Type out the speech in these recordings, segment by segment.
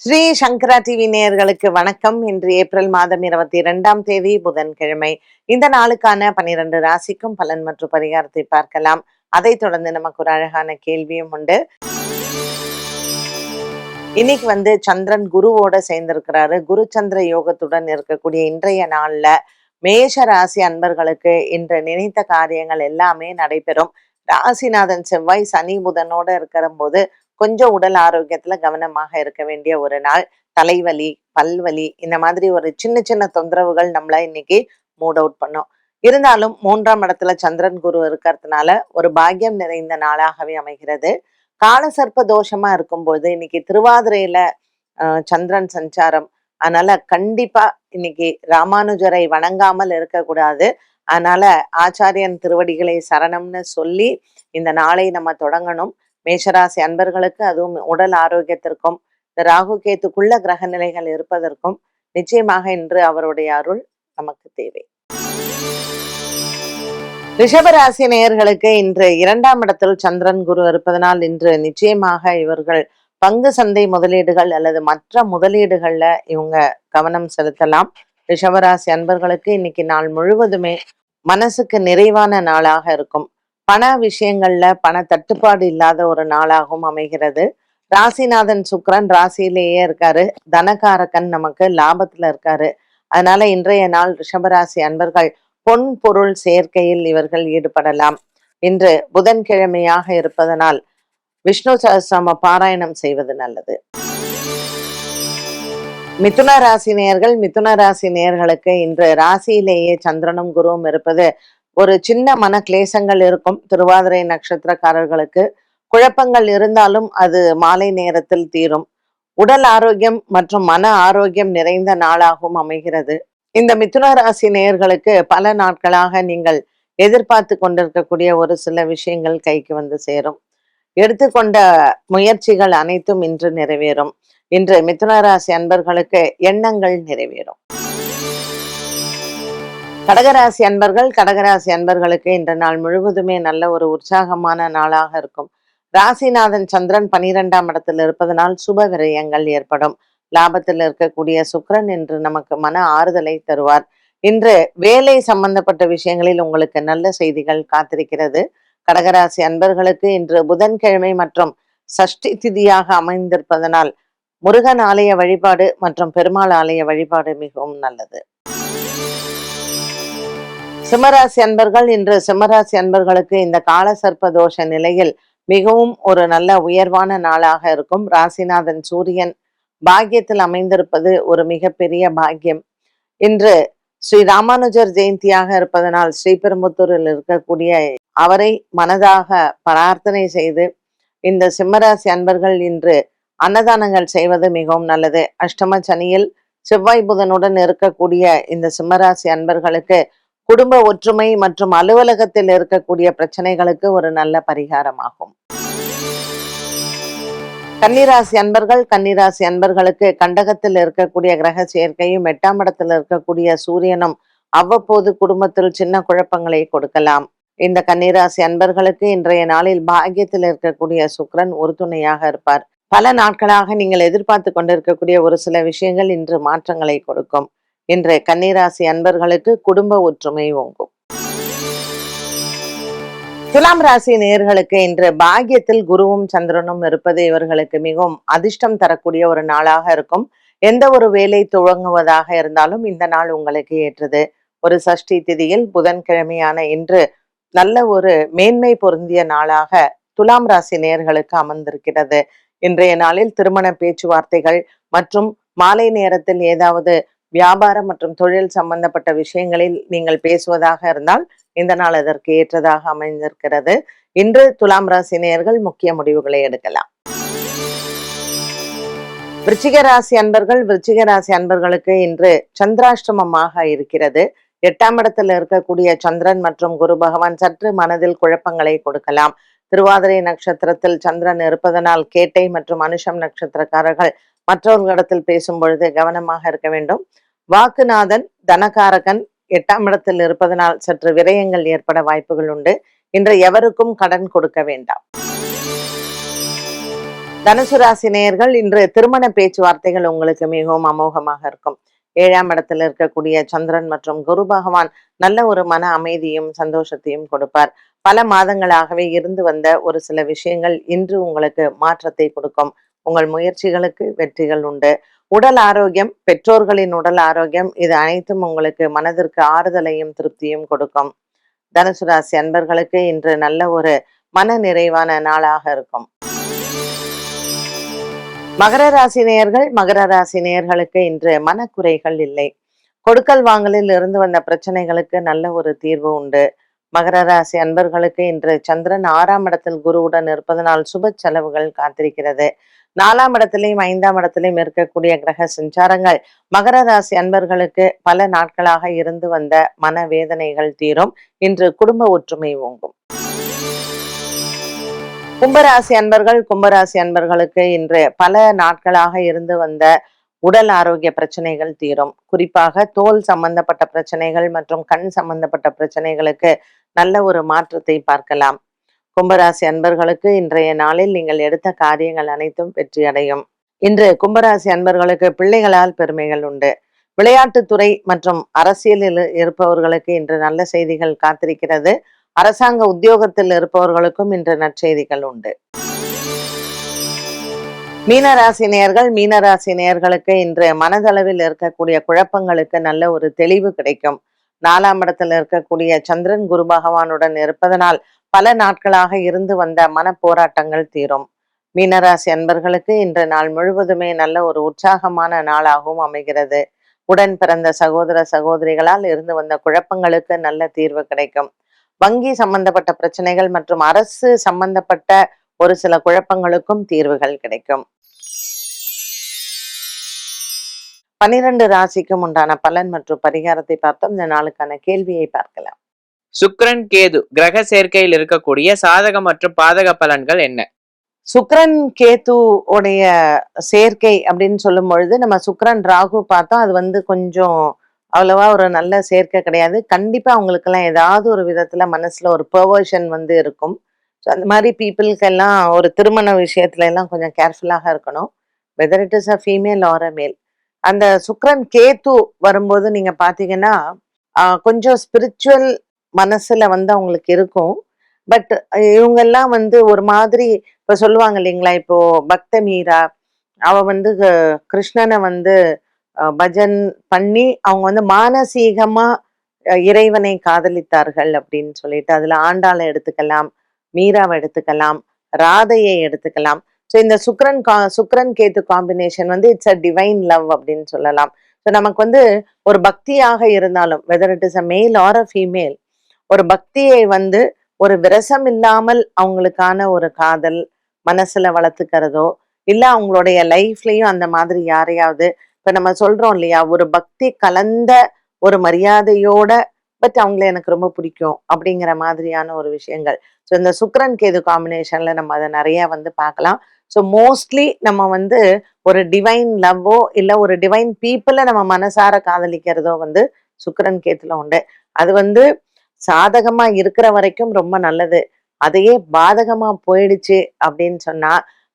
ஸ்ரீ சங்கரா TV நேயர்களுக்கு வணக்கம். இன்று ஏப்ரல் மாதம் 22ஆம் தேதி புதன்கிழமை. இந்த நாளுக்கான 12 ராசிக்கும் பலன் மற்றும் பரிகாரத்தை பார்க்கலாம். அதைத் தொடர்ந்து நமக்கு ஒரு அழகான கேள்வியும் உண்டு. இன்னைக்கு சந்திரன் குருவோட சேர்ந்திருக்கிறாரு. குரு சந்திர யோகத்துடன் இருக்கக்கூடிய இன்றைய நாள்ல மேஷ ராசி அன்பர்களுக்கு இன்று நினைத்த காரியங்கள் எல்லாமே நடைபெறும். ராசிநாதன் செவ்வாய் சனி புதனோட இருக்கிற போது கொஞ்சம் உடல் ஆரோக்கியத்துல கவனமாக இருக்க வேண்டிய ஒரு நாள். தலைவலி, பல்வலி, இந்த மாதிரி ஒரு சின்ன சின்ன தொந்தரவுகள் நம்மள இன்னைக்கு மூட் அவுட் பண்ணும். இருந்தாலும் 3ஆம் இடத்துல சந்திரன் குரு இருக்கிறதுனால ஒரு பாக்கியம் நிறைந்த நாளாகவே அமைகிறது. காலசர்ப்ப தோஷமா இருக்கும்போது இன்னைக்கு திருவாதிரையில சந்திரன் சஞ்சாரம். அதனால கண்டிப்பா இன்னைக்கு ராமானுஜரை வணங்காமல் இருக்கக்கூடாது. அதனால ஆச்சாரியன் திருவடிகளை சரணம்னு சொல்லி இந்த நாளை நம்ம தொடங்கணும். மேஷராசி அன்பர்களுக்கு அதுவும் உடல் ஆரோக்கியத்திற்கும் ராகு கேத்துக்குள்ள கிரக நிலைகள் இருப்பதற்கும் நிச்சயமாக இன்று அவருடைய அருள் நமக்கு தேவை. ரிஷபராசி நேயர்களுக்கு இன்று 2ஆம் இடத்தில் சந்திரன் குரு இருப்பதனால் இன்று நிச்சயமாக இவர்கள் பங்கு சந்தை முதலீடுகள் அல்லது மற்ற முதலீடுகள்ல இவங்க கவனம் செலுத்தலாம். ரிஷபராசி அன்பர்களுக்கு இன்னைக்கு நாள் முழுவதுமே மனசுக்கு நிறைவான நாளாக இருக்கும். பண விஷயங்கள்ல பண தட்டுப்பாடு இல்லாத ஒரு நாளாகவும் அமைகிறது. ராசிநாதன் சுக்கிரன் ராசியிலேயே இருக்காரு. தனகாரகன் நமக்கு லாபத்துல இருக்காரு. அதனால இன்றைய நாள் ரிஷபராசி அன்பர்கள் பொன் பொருள் சேர்க்கையில் இவர்கள் ஈடுபடலாம். இன்று புதன்கிழமையாக இருப்பதனால் விஷ்ணு சஹஸ்ரநாம பாராயணம் செய்வது நல்லது. மிதுன ராசி நேயர்களுக்கு இன்று ராசியிலேயே சந்திரனும் குருவும் இருப்பது ஒரு சின்ன மன கிளேசங்கள் இருக்கும். திருவாதிரை நட்சத்திரக்காரர்களுக்கு குழப்பங்கள் இருந்தாலும் அது மாலை நேரத்தில் தீரும். உடல் ஆரோக்கியம் மற்றும் மன ஆரோக்கியம் நிறைந்த நாளாகவும் அமைகிறது. இந்த மிதுன ராசி நேயர்களுக்கு பல நாட்களாக நீங்கள் எதிர்பார்த்து கொண்டிருக்கக்கூடிய ஒரு சில விஷயங்கள் கைக்கு வந்து சேரும். எடுத்துக்கொண்ட முயற்சிகள் அனைத்தும் இன்று நிறைவேறும். இன்று மிதுன ராசி அன்பர்களுக்கு எண்ணங்கள் நிறைவேறும். கடகராசி அன்பர்களுக்கு இன்ற நாள் முழுவதுமே நல்ல ஒரு உற்சாகமான நாளாக இருக்கும். ராசிநாதன் சந்திரன் 12ஆம் இடத்தில் இருப்பதனால் சுப விரயங்கள் ஏற்படும். லாபத்தில் இருக்கக்கூடிய சுக்கிரன் இன்று நமக்கு மன ஆறுதலை தருவார். இன்று வேலை சம்பந்தப்பட்ட விஷயங்களில் உங்களுக்கு நல்ல செய்திகள் காத்திருக்கிறது. கடகராசி அன்பர்களுக்கு இன்று புதன்கிழமை மற்றும் சஷ்டி திதியாக அமைந்திருப்பதனால் முருகன் ஆலய வழிபாடு மற்றும் பெருமாள் ஆலய வழிபாடு மிகவும் நல்லது. சிம்மராசி அன்பர்களுக்கு இந்த கால சர்ப்ப தோஷ நிலையில் மிகவும் ஒரு நல்ல உயர்வான நாளாக இருக்கும். ராசிநாதன் சூரியன் பாக்கியத்தில் அமைந்திருப்பது ஒரு மிகப்பெரிய பாக்கியம். இன்று ஸ்ரீ ராமானுஜர் ஜெயந்தியாக இருப்பதனால் ஸ்ரீபெரும்புத்தூரில் இருக்கக்கூடிய அவரை மனதாக பிரார்த்தனை செய்து இந்த சிம்மராசி அன்பர்கள் இன்று அன்னதானங்கள் செய்வது மிகவும் நல்லது. அஷ்டம சனியில் செவ்வாய் புதனுடன் இருக்கக்கூடிய இந்த சிம்மராசி அன்பர்களுக்கு குடும்ப ஒற்றுமை மற்றும் அலுவலகத்தில் இருக்கக்கூடிய பிரச்சனைகளுக்கு ஒரு நல்ல பரிகாரமாகும். கன்னிராசி அன்பர்களுக்கு கண்டகத்தில் இருக்கக்கூடிய கிரக சேர்க்கையும் 8ஆம் இடத்தில் இருக்கக்கூடிய சூரியனும் அவ்வப்போது குடும்பத்தில் சின்ன குழப்பங்களை கொடுக்கலாம். இந்த கன்னிராசி அன்பர்களுக்கு இன்றைய நாளில் பாக்கியத்தில் இருக்கக்கூடிய சுக்கிரன் ஒரு துணையாக இருப்பார். பல நாட்களாக நீங்கள் எதிர்பார்த்து கொண்டிருக்கக்கூடிய ஒரு சில விஷயங்கள் இன்று மாற்றங்களை கொடுக்கும். இன்று கன்னிராசி அன்பர்களுக்கு குடும்ப ஒற்றுமை ஓங்கும். துலாம் ராசி நேயர்களுக்கு இன்று பாக்கியத்தில் குருவும் சந்திரனும் இருப்பது இவர்களுக்கு மிகவும் அதிர்ஷ்டம் தரக்கூடிய ஒரு நாளாக இருக்கும். எந்த ஒரு வேலை துவங்குவதாக இருந்தாலும் இந்த நாள் உங்களுக்கு ஏற்றது. ஒரு சஷ்டி திதியில் புதன்கிழமையான இன்று நல்ல ஒரு மேன்மை பொருந்திய நாளாக துலாம் ராசி நேயர்களுக்கு அமர்ந்திருக்கிறது. இன்றைய நாளில் திருமண பேச்சுவார்த்தைகள் மற்றும் மாலை நேரத்தில் ஏதாவது வியாபாரம் மற்றும் தொழில் சம்பந்தப்பட்ட விஷயங்களில் நீங்கள் பேசுவதாக இருந்தால் இந்த நாள் அதற்கு ஏற்றதாக அமைந்திருக்கிறது. இன்று துலாம் ராசி நேயர்கள் முக்கிய முடிவுகளை எடுக்கலாம். விருச்சிக ராசி அன்பர்களுக்கு இன்று சந்திராஷ்டமமாக இருக்கிறது. 8ஆம் இடத்தில் இருக்கக்கூடிய சந்திரன் மற்றும் குரு பகவான் சற்று மனதில் குழப்பங்களை கொடுக்கலாம். திருவாதிரை நட்சத்திரத்தில் சந்திரன் இருப்பதனால் கேட்டை மற்றும் அனுஷம் நட்சத்திரக்காரர்கள் மற்றவர்களிடத்தில் பேசும் பொழுது கவனமாக இருக்க வேண்டும். வாக்குநாதன் தனகாரகன் 8ஆம் இடத்தில் இருப்பதனால் சற்று விரயங்கள் ஏற்பட வாய்ப்புகள் உண்டு. இன்று எவருக்கும் கடன் கொடுக்க வேண்டாம். தனுசு ராசி நேயர்கள், இன்று திருமண பேச்சுவார்த்தைகள் உங்களுக்கு மிகவும் அமோகமாக இருக்கும். 7ஆம் இடத்துல இருக்கக்கூடிய சந்திரன் மற்றும் குரு பகவான் நல்ல ஒரு மன அமைதியும் சந்தோஷத்தையும் கொடுப்பார். பல மாதங்களாகவே இருந்து வந்த ஒரு சில விஷயங்கள் இன்று உங்களுக்கு மாற்றத்தை கொடுக்கும். உங்கள் முயற்சிகளுக்கு வெற்றிகள் உண்டு. உடல் ஆரோக்கியம், பெற்றோர்களின் உடல் ஆரோக்கியம், இது அனைத்தும் உங்களுக்கு மனதிற்கு ஆறுதலையும் திருப்தியும் கொடுக்கும். தனுசு ராசி அன்பர்களுக்கு இன்று நல்ல ஒரு மன நிறைவான நாளாக இருக்கும். மகர ராசி நேயர்கள், மகர ராசி நேயர்களுக்கு இன்று மனக்குறைகள் இல்லை. கொடுக்கல் வாங்கலில் இருந்து வந்த பிரச்சனைகளுக்கு நல்ல ஒரு தீர்வு உண்டு. மகர ராசி அன்பர்களுக்கு இன்று சந்திரன் 6ஆம் இடத்தில் குருவுடன் இருப்பதனால் சுப செலவுகள் காத்திருக்கிறது. 4ஆம் இடத்திலையும் 5ஆம் இடத்திலையும் இருக்கக்கூடிய கிரக சஞ்சாரங்கள் மகர ராசி அன்பர்களுக்கு பல நாட்களாக இருந்து வந்த மனவேதனைகள் தீரும். இன்று குடும்ப ஒற்றுமை ஓங்கும். கும்பராசி அன்பர்கள், கும்பராசி அன்பர்களுக்கு இன்று பல நாட்களாக இருந்து வந்த உடல் ஆரோக்கிய பிரச்சனைகள் தீரும். குறிப்பாக தோல் சம்பந்தப்பட்ட பிரச்சனைகள் மற்றும் கண் சம்பந்தப்பட்ட பிரச்சனைகளுக்கு நல்ல ஒரு மாற்றத்தை பார்க்கலாம். கும்பராசி அன்பர்களுக்கு இன்றைய நாளில் நீங்கள் எடுத்த காரியங்கள் அனைத்தும் வெற்றி அடையும். இன்று கும்பராசி அன்பர்களுக்கு பிள்ளைகளால் பெருமைகள் உண்டு. விளையாட்டுத்துறை மற்றும் அரசியலில் இருப்பவர்களுக்கு இன்று நல்ல செய்திகள் காத்திருக்கிறது. அரசாங்க உத்தியோகத்தில் இருப்பவர்களுக்கும் இன்று நற்செய்திகள் உண்டு. மீனராசி நேயர்கள், மீனராசி நேயர்களுக்கு இன்று மனதளவில் இருக்கக்கூடிய குழப்பங்களுக்கு நல்ல ஒரு தெளிவு கிடைக்கும். 4ஆம் இடத்தில் இருக்கக்கூடிய சந்திரன் குரு பகவானுடன் இருப்பதனால் பல நாட்களாக இருந்து வந்த மன போராட்டங்கள் தீரும். மீனராசி அன்பர்களுக்கு இன்று நாள் முழுவதுமே நல்ல ஒரு உற்சாகமான நாளாகவும் அமைகிறது. உடன் பிறந்த சகோதர சகோதரிகளால் இருந்து வந்த குழப்பங்களுக்கு நல்ல தீர்வு கிடைக்கும். வங்கி சம்பந்தப்பட்ட பிரச்சனைகள் மற்றும் அரசு சம்பந்தப்பட்ட ஒரு சில குழப்பங்களுக்கும் தீர்வுகள் கிடைக்கும். 12 ராசிக்கும் உண்டான பலன் மற்றும் பரிகாரத்தை பார்த்தோம். இந்த நாளுக்கான கேள்வியை பார்க்கலாம். சுக்கிரன் கேது கிரக சேர்க்கையில் இருக்கக்கூடிய சாதக மற்றும் பாதக பலன்கள் என்ன? சுக்கிரன் கேது உடைய சேர்க்கை அப்படின்னு சொல்லும் பொழுது நம்ம சுக்கிரன் ராகு பார்த்தோம். அது கொஞ்சம் அவ்வளவா ஒரு நல்ல சேர்க்கை கிடையாது. கண்டிப்பா அவங்களுக்கெல்லாம் ஏதாவது ஒரு விதத்துல மனசுல ஒரு பெர்வர்ஷன் இருக்கும். ஸோ அந்த மாதிரி பீப்புளுக்கெல்லாம் ஒரு திருமண விஷயத்துல எல்லாம் கொஞ்சம் கேர்ஃபுல்லாக இருக்கணும். Whether it is a female or a male. அந்த சுக்கிரன் கேது வரும்போது நீங்க பாத்தீங்கன்னா கொஞ்சம் ஸ்பிரிச்சுவல் மனசுல அவங்களுக்கு இருக்கும். பட் இவங்கெல்லாம் ஒரு மாதிரி இப்ப சொல்லுவாங்க இல்லைங்களா, இப்போ பக்த மீரா அவ கிருஷ்ணனை பஜன் பண்ணி அவங்க மானசீகமா இறைவனை காதலித்தார்கள் அப்படின்னு சொல்லிட்டு அதுல ஆண்டாளை எடுத்துக்கலாம், மீராவை எடுத்துக்கலாம், ராதையை எடுத்துக்கலாம். ஸோ இந்த Sukran Ketu combination it's a divine love அப்படின்னு சொல்லலாம். ஸோ நமக்கு ஒரு பக்தியாக இருந்தாலும் weather it is a male or a female, ஒரு பக்தியை ஒரு விரசம் இல்லாமல் அவங்களுக்கான ஒரு காதல் மனசுல வளர்த்துக்கிறதோ இல்ல அவங்களுடைய லைஃப்லயும் அந்த மாதிரி யாரையாவது இப்ப நம்ம சொல்றோம் இல்லையா, ஒரு பக்தி கலந்த ஒரு மரியாதையோட பட் அவங்கள எனக்கு ரொம்ப பிடிக்கும் அப்படிங்கிற மாதிரியான ஒரு விஷயங்கள். ஸோ இந்த சுக்ரன் கேது காம்பினேஷன்ல நம்ம அதை நிறைய பார்க்கலாம். ஸோ மோஸ்ட்லி நம்ம ஒரு டிவைன் லவ்வோ இல்ல ஒரு டிவைன் பீப்புளை நம்ம மனசார காதலிக்கிறதோ சுக்ரன் கேத்துல உண்டு. அது சாதகமா இருக்கிற வரைக்கும் ரொம்ப நல்லது. அதையே பாதகமா போயிடுச்சு அப்படின்னு சொன்னா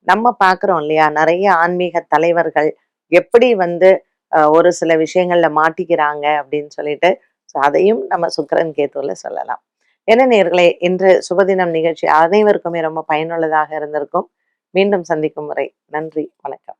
நம்ம பாக்குறோம் இல்லையா, நிறைய ஆன்மீக தலைவர்கள் எப்படி ஒரு சில விஷயங்கள்ல மாட்டிக்கிறாங்க அப்படின்னு சொல்லிட்டு. ஸோ அதையும் நம்ம சுக்கிரன் கேதுல சொல்லலாம். என்ன நேயர்களே, இன்று சுபதினம் நிகழ்ச்சி அனைவருக்குமே ரொம்ப பயனுள்ளதாக இருந்திருக்கும். மீண்டும் சந்திக்கும் வரை நன்றி, வணக்கம்.